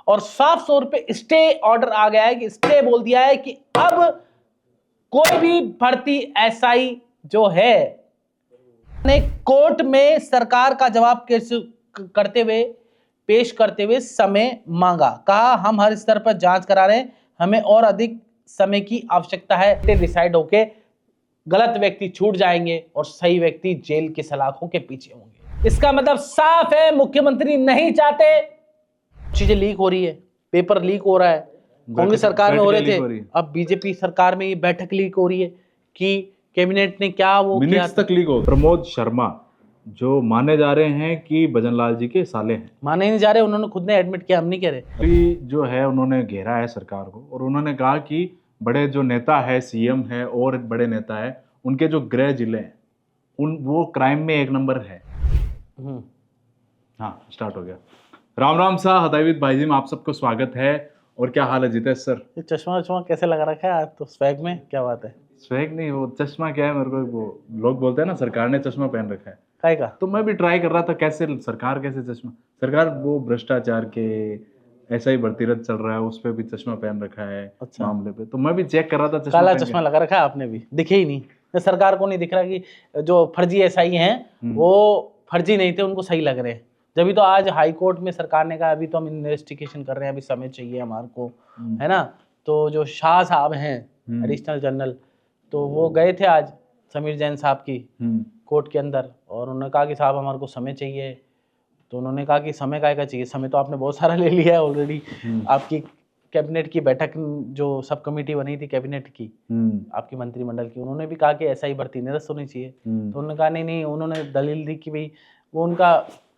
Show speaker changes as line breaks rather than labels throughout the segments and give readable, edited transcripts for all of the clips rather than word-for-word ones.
और साफ तौर पे स्टे ऑर्डर आ गया है कि स्टे बोल दिया है कि अब कोई भी भर्ती एसआई जो है ने कोर्ट में सरकार का जवाब करते हुए पेश करते हुए समय मांगा। कहा हम हर स्तर पर जांच करा रहे हैं, हमें और अधिक समय की आवश्यकता है। डिसाइड होके गलत व्यक्ति छूट जाएंगे और सही व्यक्ति जेल के सलाखों के पीछे होंगे। इसका मतलब साफ है, मुख्यमंत्री नहीं चाहते। चीजें लीक हो रही है, पेपर लीक हो रहा है, कांग्रेस सरकार में हो रहे थे, अब बीजेपी सरकार में ये बैठक लीक हो रही है कि कैबिनेट ने क्या वो
मिनट्स तक लीक हो। प्रमोद शर्मा जो माने जा रहे हैं कि भजनलाल जी के साले हैं,
माने नहीं जा रहे, उन्होंने खुद ने एडमिट किया, हम नहीं कह रहे।
अभी जो है उन्होंने घेरा है सरकार को और उन्होंने कहा कि बड़े जो नेता है, सीएम है और बड़े नेता है, उनके जो गृह जिले हैं उन वो क्राइम में 1 नंबर है। हाँ, स्टार्ट हो गया। राम राम सा हदायविद भाई जी में आप सबको स्वागत है। और क्या हाल है जितेश सर?
ये चश्मा कैसे लगा रखा है आज तो स्वैग में, क्या बात है?
स्वैग नहीं, वो चश्मा क्या है, मेरे को वो लोग बोलते हैं ना सरकार ने चश्मा पहन रखा है।
काय का?
तो मैं भी ट्राई कर रहा था कैसे सरकार कैसे चश्मा, सरकार वो भ्रष्टाचार के ऐसा ही भर्ती रद्द चल रहा है, उस पर भी चश्मा पहन रखा है। अच्छा। मामले पे तो मैं भी चेक कर रहा था,
काला चश्मा लगा रखा है आपने भी, दिखे ही नहीं। सरकार को नहीं दिख रहा कि जो फर्जी एसआई हैं वो फर्जी नहीं थे, उनको सही लग रहे हैं। जब तो आज हाई कोर्ट में सरकार ने कहा अभी तो हम इन्वेस्टिगेशन कर रहे हैं, अभी समय चाहिए हमारे को, है ना। तो जो शाह साहब हैं एडिशनल जनरल, तो वो गए थे आज समीर जैन साहब की कोर्ट के अंदर और उन्होंने कहा कि साहब हमारे को समय चाहिए। तो उन्होंने कहा कि समय का चाहिए, समय तो आपने बहुत सारा ले लिया है ऑलरेडी। आपकी कैबिनेट की बैठक जो सब कमेटी बनी थी कैबिनेट की, आपकी मंत्रिमंडल की, उन्होंने भी कहा कि ऐसा ही भर्ती निरस्त होनी चाहिए। तो उन्होंने कहा नहीं, उन्होंने दलील दी कि भाई वो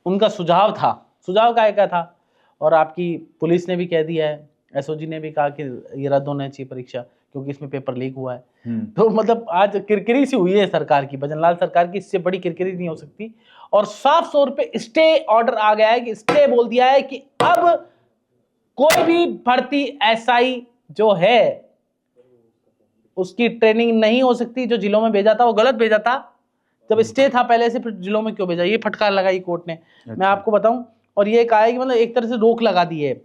उनका सुझाव था, सुझाव क्या था। और आपकी पुलिस ने भी कह दिया है, एसओजी ने भी कहा कि ये रद्द होना चाहिए परीक्षा क्योंकि इसमें पेपर लीक हुआ है। तो मतलब आज किरकिरी सी हुई है सरकार की, भजनलाल सरकार की, इससे बड़ी किरकिरी नहीं हो सकती। और साफ तौर पे स्टे ऑर्डर आ गया है कि स्टे बोल दिया है कि अब कोई भी भर्ती एसआई जो है उसकी ट्रेनिंग नहीं हो सकती। जो जिलों में भेजा था वो गलत भेजा था, जब स्टे था पहले से, फिर जिलों में क्यों भेजा? ये फटकार लगाई कोर्ट ने। अच्छा। मैं आपको बताऊं, और ये कहा है कि मतलब एक तरह से रोक लगा दी है।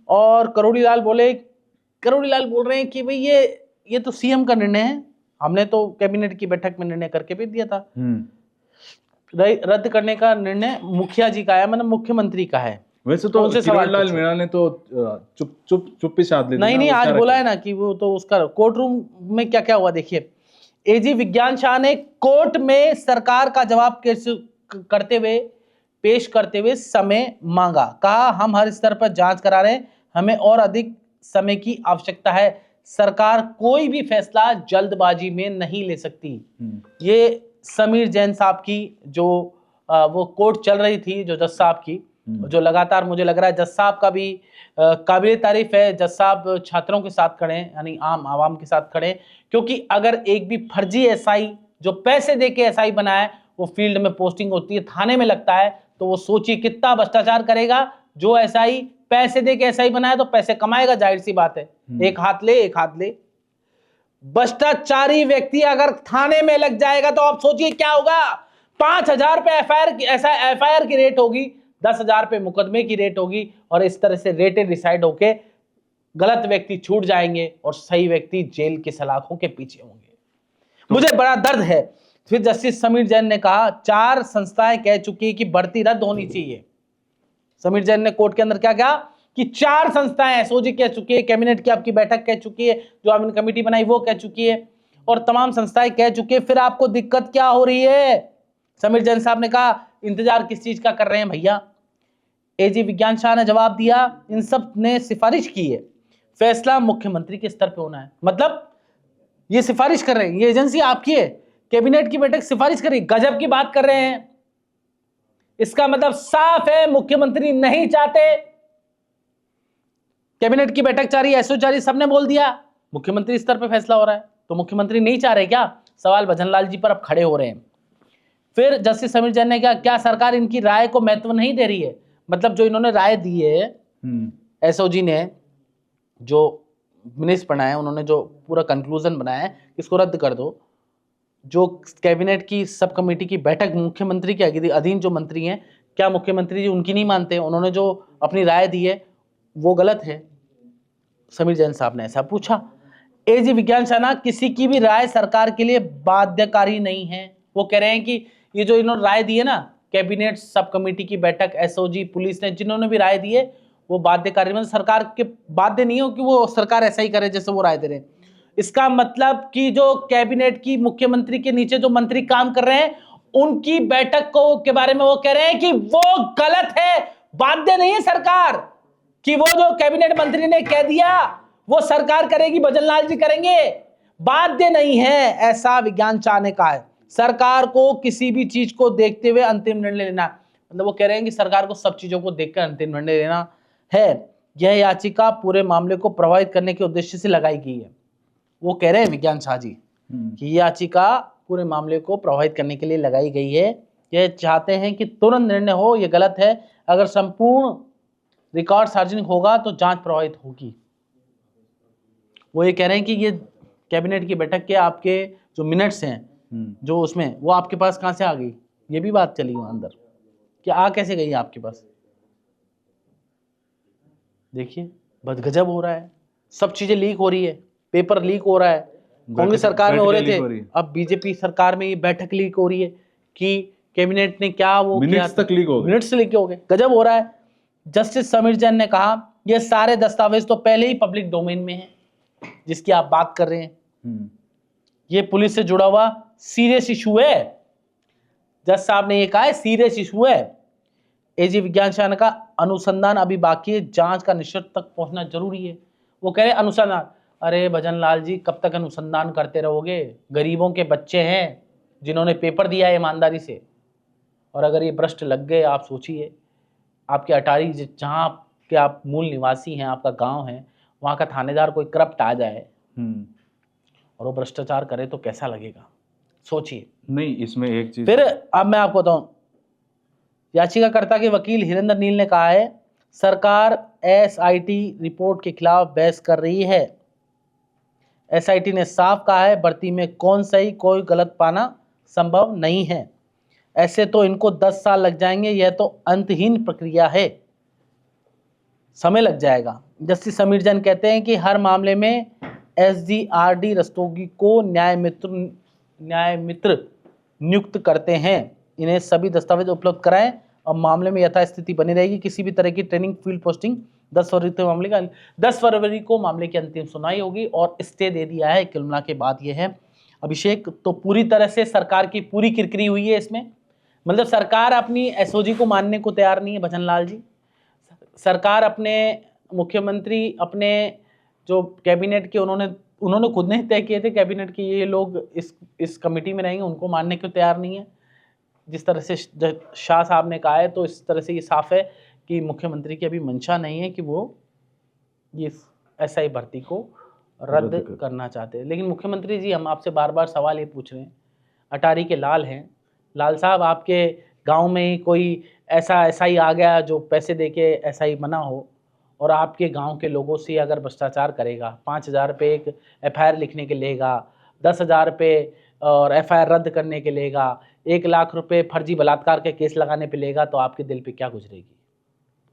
और करोड़ीलाल बोल रहे हैं कि भाई ये तो सीएम का निर्णय है, हमने तो कैबिनेट की बैठक में निर्णय करके भेज दिया था। रद्द करने का निर्णय मुखिया जी का है, मतलब मुख्यमंत्री का है।
वैसे तो किरोड़ीलाल मीणा ने तो चुप्पी साध ली।
नहीं, आज बोला है ना कि वो तो उसका कोर्ट रूम में क्या क्या हुआ देखिए। एजी विज्ञान शाह ने कोर्ट में सरकार का जवाब पेश करते हुए समय मांगा। कहा हम हर स्तर पर जांच करा रहे हैं, हमें और अधिक समय की आवश्यकता है। सरकार कोई भी फैसला जल्दबाजी में नहीं ले सकती। ये समीर जैन साहब की जो वो कोर्ट चल रही थी, जो जज साहब की, जो लगातार मुझे लग रहा है जज साहब का भी काबिल तारीफ है। जज साहब छात्रों के साथ खड़े, यानी आम आवाम के साथ खड़े, क्योंकि अगर एक भी फर्जी एसआई जो पैसे दे के एसआई बना है, वो फील्ड में पोस्टिंग होती है, थाने में लगता है, तो वो सोचिए कितना भ्रष्टाचार करेगा। जो एसआई पैसे दे के एसआई बनाए तो पैसे कमाएगा, जाहिर सी बात है। एक हाथ ले। भ्रष्टाचारी व्यक्ति अगर थाने में लग जाएगा तो आप सोचिए क्या होगा। 5,000 पे एफआईआर की रेट होगी, 10,000 पे मुकदमे की रेट होगी, और इस तरह से रेटें डिसाइड होके गलत व्यक्ति छूट जाएंगे और सही व्यक्ति जेल के सलाखों के पीछे होंगे। मुझे बड़ा दर्द है। फिर जस्टिस समीर जैन ने कहा 4 संस्थाएं कह चुकी है कि भर्ती रद्द होनी चाहिए। समीर जैन ने कोर्ट के अंदर क्या कहा कि 4 संस्थाएं एसओजी कह चुकी है, कैबिनेट की आपकी बैठक कह चुकी है, जो आपने कमेटी बनाई वो कह चुकी है, और तमाम संस्थाएं कह चुकी है। फिर आपको दिक्कत क्या हो रही है? समीर जैन साहब ने कहा इंतजार किस चीज का कर रहे हैं भैया? एजी विज्ञान शाह ने जवाब दिया, इन सब ने सिफारिश की है, फैसला मुख्यमंत्री के स्तर पे होना है। मतलब ये सिफारिश कर रहे हैं, ये एजेंसी आपकी है, कैबिनेट की बैठक सिफारिश कर रही है, गजब की बात कर रहे हैं। इसका मतलब साफ है, मुख्यमंत्री नहीं चाहते। कैबिनेट की बैठक चाह रही है, एसओ चाह रही है, सबने बोल दिया, मुख्यमंत्री स्तर पे फैसला हो रहा है, तो मुख्यमंत्री नहीं चाह रहे क्या? सवाल भजनलाल जी पर अब खड़े हो रहे हैं। फिर जस्टिस समीर जैन ने क्या सरकार इनकी राय को महत्व नहीं दे रही है? मतलब जो इन्होंने राय दी है, एसओजी ने जो मिनट्स बनाए, उन्होंने जो पूरा कंक्लूजन बनाया है, इसको रद्द कर दो। जो कैबिनेट की सब कमेटी की बैठक मुख्यमंत्री के अधीन जो मंत्री हैं, क्या मुख्यमंत्री जी उनकी नहीं मानते? उन्होंने जो अपनी राय दी है वो गलत है। समीर जैन साहब ने ऐसा पूछा। एजी विज्ञान शाह, किसी की भी राय सरकार के लिए बाध्यकारी नहीं है। वो कह रहे हैं कि ये जो इन्होंने राय दी है ना, कैबिनेट सब कमेटी की बैठक, एसओजी, पुलिस ने जिन्होंने भी राय दी है वो बाध्यकारी, मतलब सरकार के बाध्य नहीं हो कि वो सरकार ऐसा ही करे जैसे वो राय दे रहे हैं। इसका मतलब कि जो कैबिनेट की मुख्यमंत्री के नीचे जो मंत्री काम कर रहे हैं उनकी बैठक को के बारे में वो कह रहे हैं कि वो गलत है, बाध्य नहीं है सरकार कि वो जो कैबिनेट मंत्री ने कह दिया वो सरकार करेगी, भजन लाल जी करेंगे, बाध्य नहीं है, ऐसा विज्ञान शाह ने कहा है। सरकार को किसी भी चीज को देखते हुए अंतिम निर्णय लेना, मतलब वो कह रहे हैं कि सरकार को सब चीजों को देखकर अंतिम निर्णय लेना है। यह याचिका पूरे मामले को प्रभावित करने के उद्देश्य से लगाई गई है। वो कह रहे हैं विज्ञान शाह जी कि याचिका पूरे मामले को प्रभावित करने के लिए लगाई गई है। यह चाहते हैं कि तुरंत निर्णय हो, यह गलत है। अगर संपूर्ण रिकॉर्ड सार्वजनिक होगा तो जांच प्रभावित होगी। वो ये कह रहे हैं कि ये कैबिनेट की बैठक के आपके जो मिनट्स हैं जो उसमें, वो आपके पास कहां से आ गई, ये भी बात चली वहां अंदर कि आ कैसे गई आपके पास। देखिए बदगजब हो रहा है, सब चीजें लीक हो रही है, पेपर लीक हो रहा है। कांग्रेस सरकार में हो रहे थे, अब बीजेपी सरकार में ये बैठक लीक हो रही है कि कैबिनेट ने क्या वो
मिनट्स तक लीक हो गए,
मिनट्स लीक हो गए। गजब हो रहा है। जस्टिस समीर जैन ने कहा ये सारे दस्तावेज तो पहले ही पब्लिक डोमेन में है जिसकी आप बात कर रहे हैं। ये पुलिस से जुड़ा हुआ सीरियस इशू है। जज साहब ने ये कहा है सीरियस इशू है। एजी विज्ञान शाह ने कहा अनुसंधान अभी बाकी है, जांच का निष्कर्ष तक पहुंचना जरूरी है। वो कह रहे अनुसंधान, अरे भजन लाल जी कब तक अनुसंधान करते रहोगे? गरीबों के बच्चे हैं जिन्होंने पेपर दिया है ईमानदारी से, और अगर ये भ्रष्ट लग गए, आप सोचिए आपके अटारी जहाँ के आप मूल निवासी हैं, आपका गांव है, वहाँ का थानेदार कोई करप्ट आ जाए और वो भ्रष्टाचार करे तो कैसा लगेगा, सोचिए।
नहीं, इसमें एक चीज
फिर अब मैं आपको बताऊं, याचिकाकर्ता के वकील हिरेंद्र नील ने कहा है सरकार एसआईटी रिपोर्ट के खिलाफ बहस कर रही है। एसआईटी ने साफ कहा है भर्ती में कौन सही कोई गलत पाना संभव नहीं है। ऐसे तो इनको 10 साल लग जाएंगे, यह तो अंतहीन प्रक्रिया है, समय लग जाएगा। जस्टिस समीर जैन कहते हैं कि हर मामले में एसजीआरडी रस्तोगी को न्याय मित्र नियुक्त करते हैं। इन्हें सभी दस्तावेज उपलब्ध कराएं और मामले में यथास्थिति बनी रहेगी। किसी भी तरह की ट्रेनिंग फील्ड पोस्टिंग 10 फरवरी को मामले की अंतिम सुनवाई होगी और स्टे दे दिया है। कुल मिला के बात यह है अभिषेक, तो पूरी तरह से सरकार की पूरी किरकिरी हुई है इसमें। मतलब सरकार अपनी एसओजी को मानने को तैयार नहीं है भजन लाल जी। सरकार अपने मुख्यमंत्री, अपने जो कैबिनेट के उन्होंने खुद ने तय किए थे कैबिनेट के ये लोग इस कमेटी में रहेंगे, उनको मानने को तैयार नहीं है। जिस तरह से शाह साहब ने कहा है तो इस तरह से ये साफ है कि मुख्यमंत्री की अभी मंशा नहीं है कि वो ये एसआई भर्ती को रद्द करना चाहते हैं। लेकिन मुख्यमंत्री जी, हम आपसे बार बार सवाल ये पूछ रहे हैं, अटारी के लाल हैं, लाल साहब आपके गांव में ही कोई ऐसा एसआई आ गया जो पैसे देके एसआई बना हो और आपके गांव के लोगों से अगर भ्रष्टाचार करेगा, 5,000 रुपये एक एफआईआर लिखने के लेगा, 10,000 रुपये और एफआईआर रद्द करने के लेगा, 1 लाख रुपए फर्जी बलात्कार के केस लगाने पे लेगा, तो आपके दिल पे क्या गुजरेगी?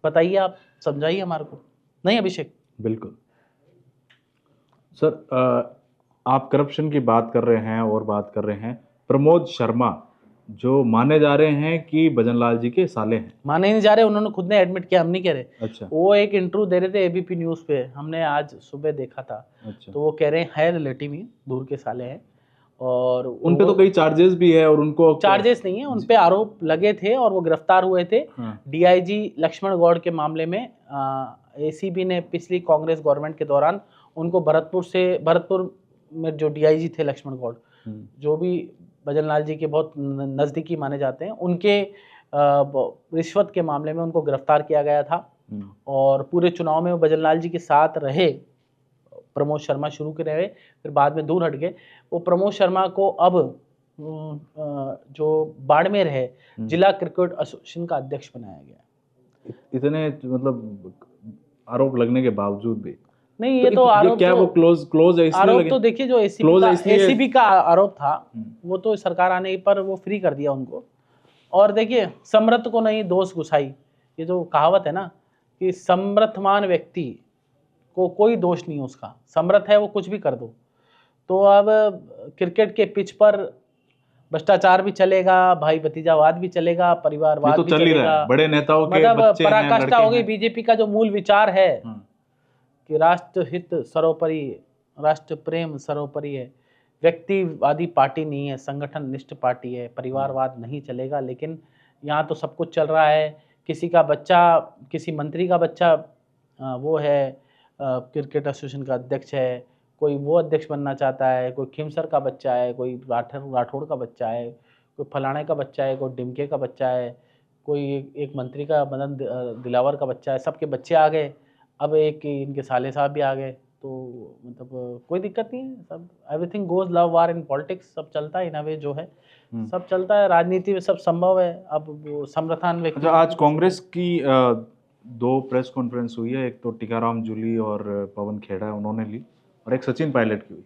बताइए, आप समझाइए हमारे को। नहीं अभिषेक?
बिल्कुल सर, आप करप्शन की बात कर रहे हैं और बात कर रहे हैं प्रमोद शर्मा, जो माने जा रहे हैं कि भजन लाल जी के साले हैं।
माने नहीं जा रहे, उन्होंने खुद ने एडमिट किया, हम नहीं कह रहे।
अच्छा।
वो एक इंटरव्यू दे रहे थे एबीपी न्यूज पे, हमने आज सुबह देखा था।
अच्छा।
तो वो कह रहे हैं रिलेटिव ही दूर के साले हैं और
उन पे तो कई चार्जेस भी है और उनको
चार्जेस नहीं है, उन पे आरोप लगे थे और वो गिरफ्तार हुए थे। डीआईजी लक्ष्मण गौड़ के मामले में एसीबी ने पिछली कांग्रेस गवर्नमेंट के दौरान उनको भरतपुर में जो डीआईजी थे लक्ष्मण गौड़, जो भी भजन लाल जी के बहुत नज़दीकी माने जाते हैं, उनके रिश्वत के मामले में उनको गिरफ्तार किया गया था। और पूरे चुनाव में वो भजन लाल जी के साथ रहे। प्रमोद शर्मा शुरू के रहे, फिर बाद में दूर हट गए। वो प्रमोद शर्मा को अब जो बाड़मेर है जिला क्रिकेट एसोसिएशन का अध्यक्ष बनाया गया।
इतने मतलब आरोप लगने के बावजूद भी
नहीं, ये तो आरोप
क्या वो क्लोज है इसलिए
आरोप
लगे?
तो देखिए, जो एसीबी का आरोप था वो तो सरकार आने पर वो फ्री कर दिया उनको। और देखिए, समर्थ को नहीं दोष घुसाई, ये जो कहावत है ना कि समर्थमान व्यक्ति को कोई दोष नहीं है उसका, समर्थ है वो कुछ भी कर दो। तो अब क्रिकेट के पिच पर भ्रष्टाचार भी चलेगा, भाई भतीजावाद भी चलेगा,
ये
परिवारवाद
तो
भी
चल ही रहा
चलेगा।
है, बड़े नेताओं के
मतलब
बच्चे हैं,
पराकाष्ठा
लड़के
हो गई
हैं।
बीजेपी का जो मूल विचार है
हाँ,
कि राष्ट्रहित सर्वोपरि, राष्ट्र प्रेम सर्वोपरि है। व्यक्तिवादी पार्टी नहीं है, संगठन निष्ठ पार्टी है, परिवारवाद नहीं चलेगा। लेकिन यहाँ तो सब कुछ चल रहा है। किसी का बच्चा, किसी मंत्री का बच्चा वो है क्रिकेट एसोसिएशन का अध्यक्ष है, कोई वो अध्यक्ष बनना चाहता है, कोई खिमसर का बच्चा है, कोई राठौड़ का बच्चा है, कोई फलाने का बच्चा है, कोई डिमके का बच्चा है, कोई एक मंत्री का मदन दिलावर का बच्चा है। सबके बच्चे आ गए, अब एक इनके साले साहब भी आ गए। तो मतलब कोई दिक्कत नहीं है, सब everything goes love war in politics, सब चलता है इन अ वे जो है, सब चलता है। राजनीति में सब संभव है। अब वो समर्थन व्यक्ति।
अच्छा, आज कांग्रेस की 2 प्रेस कॉन्फ्रेंस हुई है, एक तो टीकाराम जूली और पवन खेड़ा उन्होंने ली, और एक सचिन पायलट की हुई।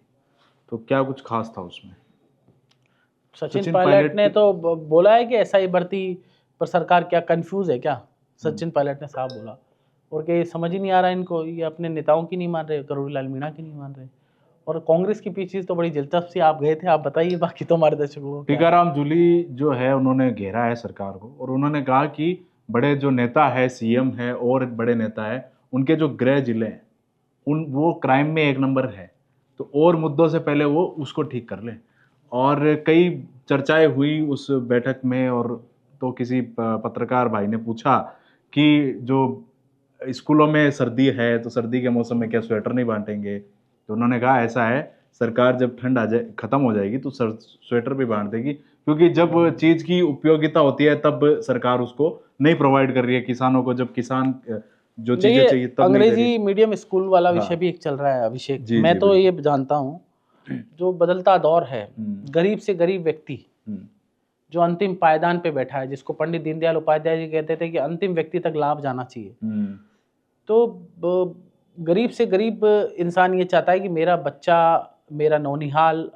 तो क्या कुछ खास था उसमें?
सचिन पायलट ने तो बोला है कि एसआई भर्ती पर सरकार क्या कंफ्यूज है क्या, सचिन पायलट ने साफ बोला। और कि समझ ही नहीं आ रहा इनको, ये अपने नेताओं की नहीं मान रहे, करोड़ीलाल मीणा की नहीं मान रहे। और कांग्रेस की पीछे तो बड़ी दिलचस्प सी, आप गए थे, आप बताइए, बाकी तो हमारे दर्शकों को क्या।
टीकाराम जूली जो है उन्होंने घेरा है सरकार को, और उन्होंने कहा कि बड़े जो नेता है, सीएम है और बड़े नेता है, उनके जो गृह जिले हैं उन वो क्राइम में 1 नंबर है, तो और मुद्दों से पहले वो उसको ठीक कर लें। और कई चर्चाएं हुई उस बैठक में, और तो किसी पत्रकार भाई ने पूछा कि जो स्कूलों में सर्दी है तो सर्दी के मौसम में क्या स्वेटर नहीं बांटेंगे? तो उन्होंने कहा ऐसा है, सरकार जब ठंड आ जाए, खत्म हो जाएगी, तो स्वेटर भी बांट देगी, क्योंकि जब चीज की उपयोगिता होती है तब सरकार उसको नहीं प्रोवाइड कर रही है किसानों को, जब किसान जो चीजें चाहिए तब नहीं दे रही।
अंग्रेजी मीडियम स्कूल वाला
हाँ।
विषय भी एक चल रहा है अभिषेक।
जी,
मैं
जी,
तो ये
बिल्कुल।
जानता हूँ, जो बदलता दौर है, गरीब से गरीब व्यक्ति जो अंतिम पायदान पे बैठा है, जिसको पंडित दीनदयाल उपाध्याय जी कहते थे कि अंतिम व्यक्ति तक लाभ जाना चाहिए, तो गरीब से गरीब इंसान ये चाहता है कि मेरा बच्चा, मेरा नौनिहाल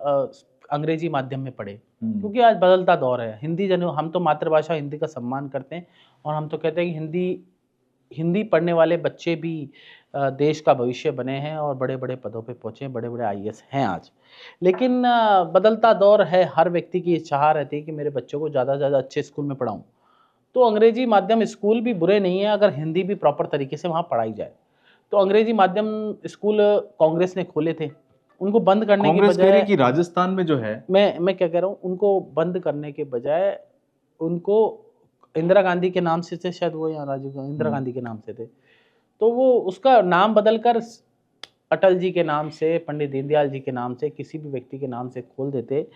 अंग्रेजी माध्यम में पढ़े, क्योंकि आज बदलता दौर है। हिंदी हम तो मातृभाषा हिंदी का सम्मान करते हैं, और हम तो कहते हैं कि हिंदी पढ़ने वाले बच्चे भी देश का भविष्य बने हैं और बड़े बड़े पदों पे पहुँचे हैं, बड़े बड़े आईएएस हैं आज। लेकिन बदलता दौर है, हर व्यक्ति की चाह रहती है कि मेरे बच्चों को ज़्यादा से ज़्यादा अच्छे स्कूल में पढ़ाऊँ। तो अंग्रेजी माध्यम स्कूल भी बुरे नहीं है अगर हिंदी भी प्रॉपर तरीके से वहाँ पढ़ाई जाए। तो अंग्रेजी माध्यम स्कूल कांग्रेस ने खोले थे, उनको बंद करने की
कांग्रेस कह रही है
बजाय,
कि राजस्थान में जो है,
मैं क्या कह रहा हूँ, उनको बंद करने के बजाय उनको इंदिरा गांधी के नाम से थे शायद, वो या राजीव गांधी, इंदिरा गांधी के नाम से थे, तो वो उसका नाम बदलकर अटल जी के नाम से, पंडित दीनदयाल जी के नाम से, किसी भी व्यक्ति के नाम से खोल देते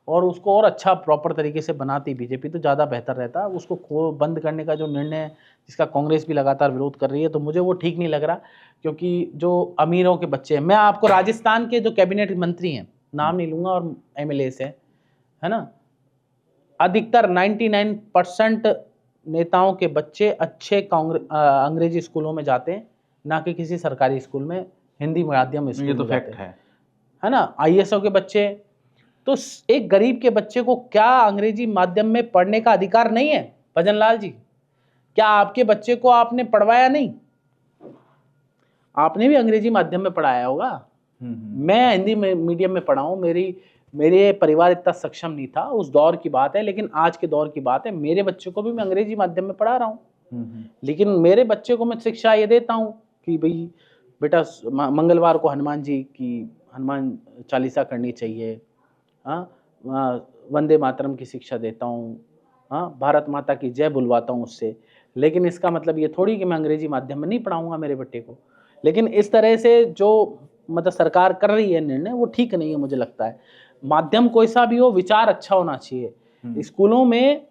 और उसको और अच्छा प्रॉपर तरीके से बनाती बीजेपी, तो ज़्यादा बेहतर रहता। उसको बंद करने का जो निर्णय है, जिसका कांग्रेस भी लगातार विरोध कर रही है, तो मुझे वो ठीक नहीं लग रहा, क्योंकि जो अमीरों के बच्चे हैं, मैं आपको राजस्थान के जो कैबिनेट मंत्री हैं, नाम नहीं लूँगा, और एमएलए है ना, अधिकतर 99% नेताओं के बच्चे अच्छे अंग्रेजी स्कूलों में जाते हैं, ना कि किसी सरकारी स्कूल में, हिंदी माध्यम स्कूल
ये तो
में
फैक्ट
जाते हैं,
है
ना, आईएएसओ के बच्चे। तो एक गरीब के बच्चे को क्या अंग्रेजी माध्यम में पढ़ने का अधिकार नहीं है? भजन लाल जी, क्या आपके बच्चे को आपने पढ़वाया नहीं? आपने भी अंग्रेजी माध्यम में पढ़ाया होगा। मैं हिंदी मीडियम में पढ़ा हूँ, मेरे परिवार इतना सक्षम नहीं था, उस दौर की बात है, लेकिन आज के दौर की बात है। मेरे बच्चे को भी मैं अंग्रेजी माध्यम में पढ़ा रहा हूँ, लेकिन मेरे बच्चे को मैं शिक्षा ये देता हूँ कि भाई बेटा मंगलवार को हनुमान चालीसा करनी चाहिए, हाँ, वंदे मातरम की शिक्षा देता हूँ, हाँ, भारत माता की जय बुलवाता हूँ उससे। लेकिन इसका मतलब ये थोड़ी कि मैं अंग्रेजी माध्यम में नहीं पढ़ाऊंगा मेरे बेटे को। लेकिन इस तरह से जो मतलब सरकार कर रही है निर्णय, वो ठीक नहीं है मुझे लगता है। माध्यम कोई सा भी हो, विचार अच्छा होना चाहिए। स्कूलों में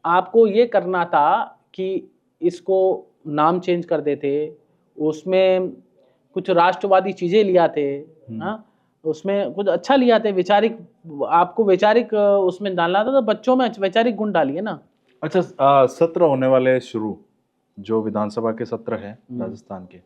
आपको ये करना था कि इसको नाम चेंज कर देते, उसमें कुछ राष्ट्रवादी चीजें लिया थे, हाँ, उसमें कुछ अच्छा लिया थे, वैचारिक, आपको वैचारिक उसमें डालना था, तो बच्चों में वैचारिक गुण डालिए ना।
अच्छा, सत्र होने वाले शुरू, जो विधानसभा के सत्र है राजस्थान के,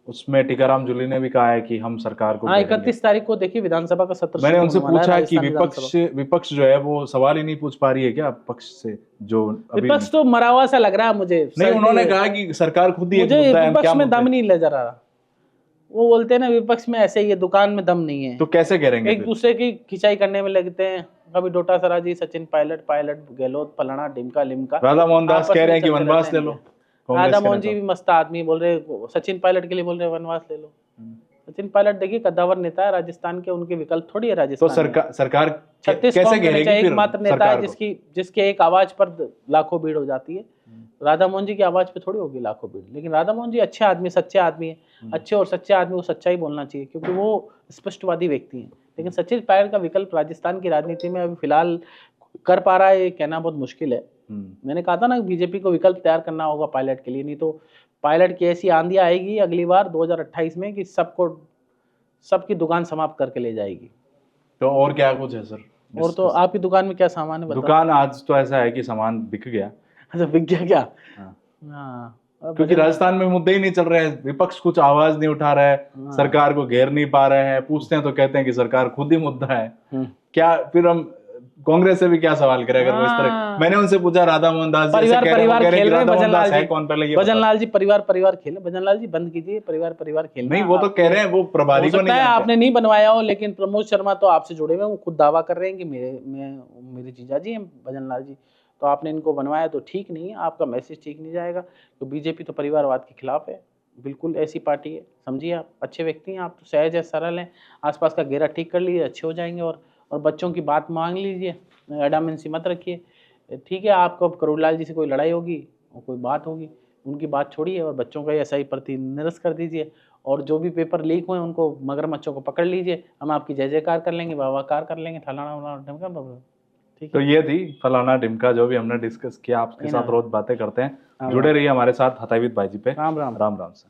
उसमें टीकाराम जूली ने भी कहा है कि हम सरकार को
हाँ,
घेरेंगे।
31 तारीख को देखिए विधानसभा का सत्र
मैंने
शुरू
उनसे
होने वाला है
पूछा कि
राजस्थान
विपक्ष जो है वो सवाल ही नहीं पूछ पा रही है क्या पक्ष से, जो अभी
विपक्ष तो मरा हुआ सा लग रहा है मुझे।
नहीं, उन्होंने कहा कि सरकार खुद ही एक
मुझे
मुद्दा है, हम
विपक्ष
क्या
में
मुद्दे
दम
हैं?
नहीं नजर आ रहा। वो बोलते हैं ना विपक्ष में ऐसे ही है, दुकान में दम नहीं है,
तो कैसे घेरेंगे
एक
फिर?
दूसरे की खिंचाई करने में लगते हैं। कभी डोटासरा जी, सचिन पायलट गहलोत, फलाना ढिमका लिमका,
राधा मोहन दास
आपस
कह
में
रहे हैं कि
चलते
वनवास
रहते
ले लो।
हैं।
कांग्रेस
राधा
के
मोहन
नेता।
जी भी मस्त आदमी, बोल रहे सचिन पायलट के लिए बोल रहे वनवास ले लो। सचिन पायलट देखिए कद्दावर नेता है राजस्थान के, उनके विकल्प थोड़ी है
तो
राजस्थान में।
सरकार
छत्तीस
कैसे घेरेगी फिर
एकमात्र नेता है
सरकार को?
जिसके एक आवाज पर लाखों भीड़ हो जाती है। राधा मोहन जी की आवाज पे थोड़ी होगी लाखों भीड़। लेकिन राधा मोहन जी अच्छे आदमी, सच्चे आदमी है। अच्छे और सच्चे आदमी को सच्चाई बोलना चाहिए, क्योंकि वो स्पष्टवादी व्यक्ति हैं। लेकिन सचिन पायलट का विकल्प राजस्थान की राजनीति में अभी फिलहाल कर पा रहा है, ये कहना बहुत मुश्किल है। मैंने कहा था ना बीजेपी को विकल्प तैयार करना होगा पायलट के लिए, नहीं तो पायलट की ऐसी आंधी आएगी अगली बार 2028 में कि सबकी दुकान समाप्त करके ले जाएगी।
तो और क्या कुछ है सर?
और तो आपकी दुकान में क्या सामान है बताओ?
दुकान आज तो ऐसा है कि सामान बिक गया।
अच्छा, बिक गया क्या?
हाँ।
हाँ, अब
क्योंकि राजस्थान में मुद्दे ही नहीं चल रहे हैं, विपक्ष कुछ आवाज नहीं उठा रहा है, सरकार को घेर नहीं पा रहे हैं। पूछते हैं तो कहते हैं कि सरकार खुद ही मुद्दा है। क्या फिर हम कांग्रेस से भी क्या सवाल करें अगर वो इस तरह? मैंने उनसे पूछा, राधा मोहन दास जी
परिवार खेल रहे हैं भजनलाल जी।
कौन पहले
भजनलाल जी परिवार खेल, भजनलाल जी बंद कीजिए परिवार खेल।
नहीं, वो तो कह रहे हैं वो प्रभारी को नहीं जानते।
आपने नहीं बनवाया हो, लेकिन प्रमोद शर्मा तो आपसे जुड़े हुए हैं, वो खुद दावा कर रहे हैं कि मेरे जीजा जी हैं भजनलाल जी, तो आपने इनको बनवाया तो ठीक नहीं है, आपका मैसेज ठीक नहीं जाएगा। तो बीजेपी तो परिवारवाद के खिलाफ है, बिल्कुल ऐसी पार्टी है। समझिए, आप अच्छे व्यक्ति हैं, आप तो सहज है, सरल हैं, आसपास का घेरा ठीक कर लीजिए, अच्छे हो जाएंगे। और बच्चों की बात मांग लीजिए, एडामेंसी मत रखिए। ठीक है, आपको करोड़लाल जी से कोई लड़ाई होगी और कोई बात होगी, उनकी बात छोड़िए और बच्चों का ऐसा ही प्रति निरस्त कर दीजिए। और जो भी पेपर लीक हुए उनको, मगरमच्छों को पकड़ लीजिए, हम आपकी जय जयकार कर लेंगे, वाहवाकार कर लेंगे, फलाना। ठीक
तो ये थी फलाना ढिमका जो भी हमने डिस्कस किया। आपके साथ रोज बातें करते हैं, जुड़े रहिए हमारे साथ हताविद भाई जी पे।
राम राम।
राम राम से।